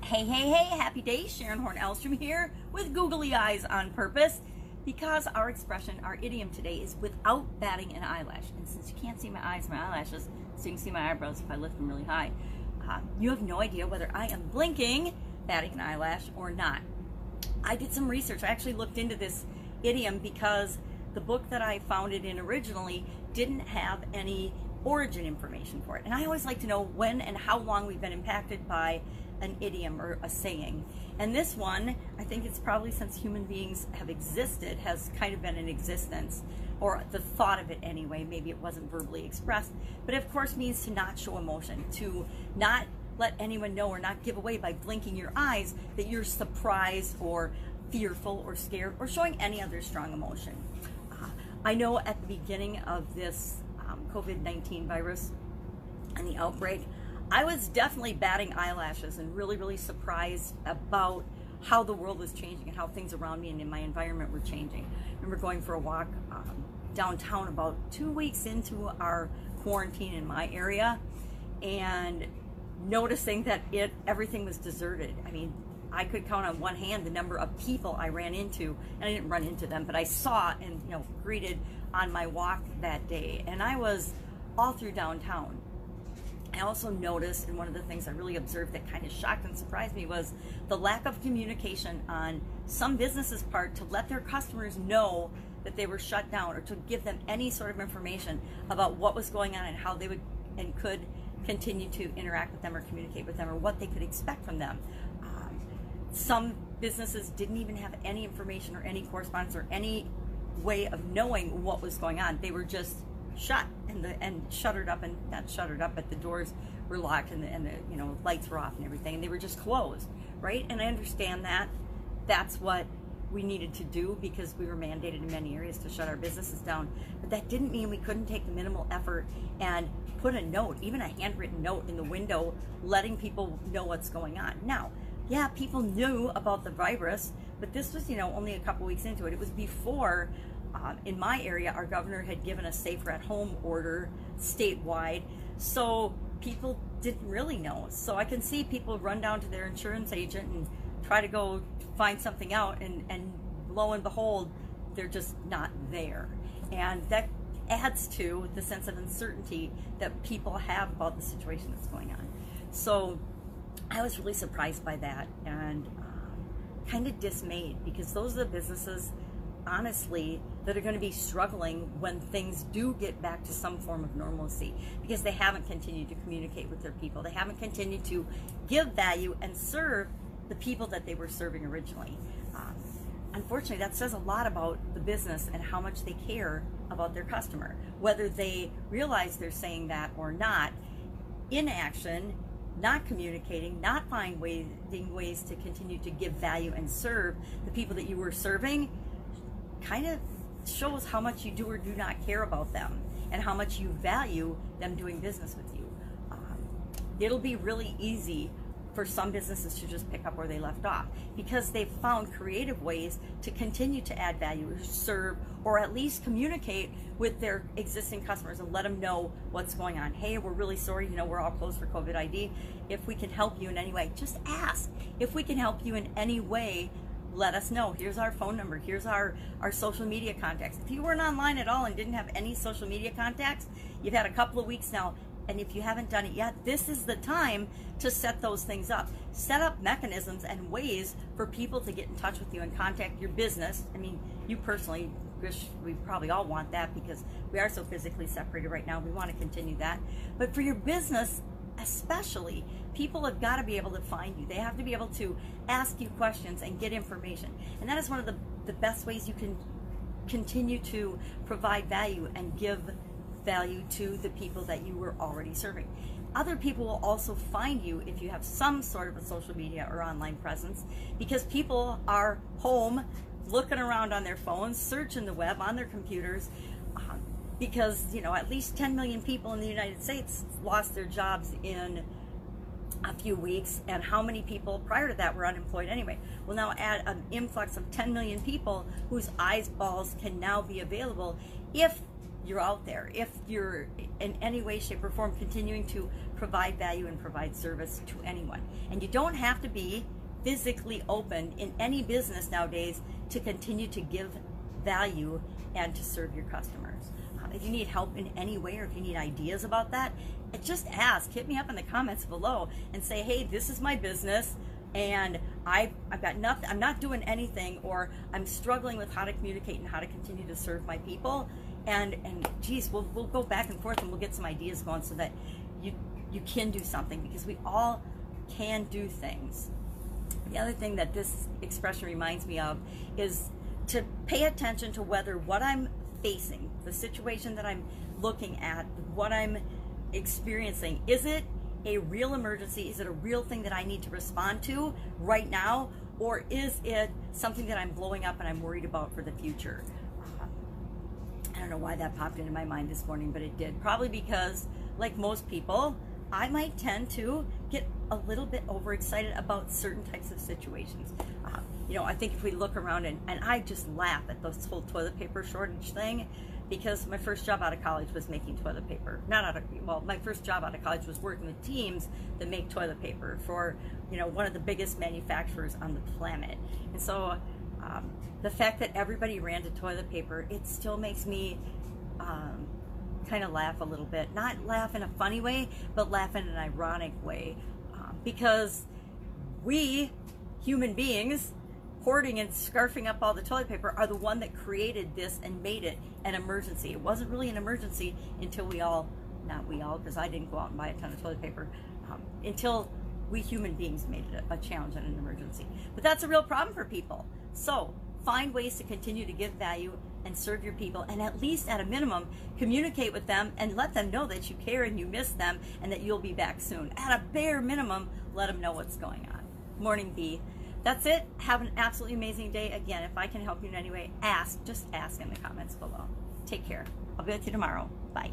Hey, happy day. Sharon Horne-Ellstrom here with googly eyes on purpose, because our expression, our idiom today is without batting an eyelash. And since you can't see my eyes, my eyelashes, so you can see my eyebrows if I lift them really high, you have no idea whether I am blinking, batting an eyelash, or not. I did some research. I actually looked into this idiom because the book that I found it in originally didn't have any origin information for it. And I always like to know when and how long we've been impacted by an idiom or a saying. And this one, I think it's probably since human beings have existed, has kind of been in existence, or the thought of it anyway. Maybe it wasn't verbally expressed, but it of course means to not show emotion, to not let anyone know or not give away by blinking your eyes that you're surprised or fearful or scared or showing any other strong emotion. I know at the beginning of this COVID-19 virus and the outbreak, I was definitely batting eyelashes and really surprised about how the world was changing and how things around me and in my environment were changing. I remember going for a walk downtown about 2 weeks into our quarantine in my area and noticing that everything was deserted. I mean, I could count on one hand the number of people I ran into, and I didn't run into them, but I saw and greeted on my walk that day. And I was all through downtown. I also noticed, and one of the things I really observed that kind of shocked and surprised me, was the lack of communication on some businesses' part to let their customers know that they were shut down, or to give them any sort of information about what was going on and how they would and could continue to interact with them or communicate with them, or what they could expect from them. Some businesses didn't even have any information or any correspondence or any way of knowing what was going on. They were just shut and shuttered up, and not shuttered up, but the doors were locked and the lights were off and everything, and they were just closed, right? And I understand that that's what we needed to do because we were mandated in many areas to shut our businesses down, but that didn't mean we couldn't take the minimal effort and put a note, even a handwritten note in the window, letting people know what's going on. Now, yeah, people knew about the virus, but this was only a couple weeks into it. It was before in my area, our governor had given a safer at home order statewide, so people didn't really know. So I can see people run down to their insurance agent and try to go find something out, and lo and behold, they're just not there. And that adds to the sense of uncertainty that people have about the situation that's going on. So I was really surprised by that and kind of dismayed, because those are the businesses, honestly, that are going to be struggling when things do get back to some form of normalcy, because they haven't continued to communicate with their people. They haven't continued to give value and serve the people that they were serving originally. Unfortunately, that says a lot about the business and how much they care about their customer. Whether they realize they're saying that or not, inaction, not communicating, not finding ways to continue to give value and serve the people that you were serving, kind of shows how much you do or do not care about them and how much you value them doing business with you. It'll be really easy for some businesses to just pick up where they left off, because they've found creative ways to continue to add value, serve, or at least communicate with their existing customers and let them know what's going on. Hey, we're really sorry, we're all closed for COVID ID. If we can help you in any way, just ask. If we can help you in any way, let us know. Here's our phone number. Here's our social media contacts. If you weren't online at all and didn't have any social media contacts, you've had a couple of weeks now, and if you haven't done it yet, this is the time to set those things up. Set up mechanisms and ways for people to get in touch with you and contact your business. I mean, you personally, we probably all want that because we are so physically separated right now. We want to continue that. But for your business especially, people have got to be able to find you. They have to be able to ask you questions and get information. And that is one of the best ways you can continue to provide value and give value to the people that you were already serving. Other people will also find you if you have some sort of a social media or online presence, because people are home looking around on their phones, searching the web on their computers, because at least 10 million people in the United States lost their jobs in a few weeks, and how many people prior to that were unemployed anyway. We'll now add an influx of 10 million people whose eyeballs can now be available if you're out there, if you're in any way, shape, or form continuing to provide value and provide service to anyone. And you don't have to be physically open in any business nowadays to continue to give value and to serve your customers. If you need help in any way, or if you need ideas about that, just ask. Hit me up in the comments below and say, hey, this is my business and I've got nothing, I'm not doing anything, or I'm struggling with how to communicate and how to continue to serve my people. And geez, we'll go back and forth and we'll get some ideas going so that you can do something, because we all can do things. The other thing that this expression reminds me of is to pay attention to whether what I'm facing, the situation that I'm looking at, what I'm experiencing, is it a real emergency? Is it a real thing that I need to respond to right now? Or is it something that I'm blowing up and I'm worried about for the future? I don't know why that popped into my mind this morning, but it did. Probably because, like most people, I might tend to get a little bit overexcited about certain types of situations. I think if we look around, and I just laugh at this whole toilet paper shortage thing, because my first job out of college was making toilet paper. My first job out of college was working with teams that make toilet paper for, one of the biggest manufacturers on the planet. And so the fact that everybody ran to toilet paper, it still makes me kind of laugh a little bit. Not laugh in a funny way, but laugh in an ironic way. Because we, human beings, hoarding and scarfing up all the toilet paper, are the one that created this and made it an emergency. It wasn't really an emergency until not we all, because I didn't go out and buy a ton of toilet paper, until we human beings made it a challenge and an emergency. But that's a real problem for people. So find ways to continue to give value and serve your people, and at least at a minimum, communicate with them and let them know that you care and you miss them and that you'll be back soon. At a bare minimum, let them know what's going on. Morning Bee. That's it. Have an absolutely amazing day. Again, if I can help you in any way, just ask in the comments below. Take care. I'll be with you tomorrow. Bye.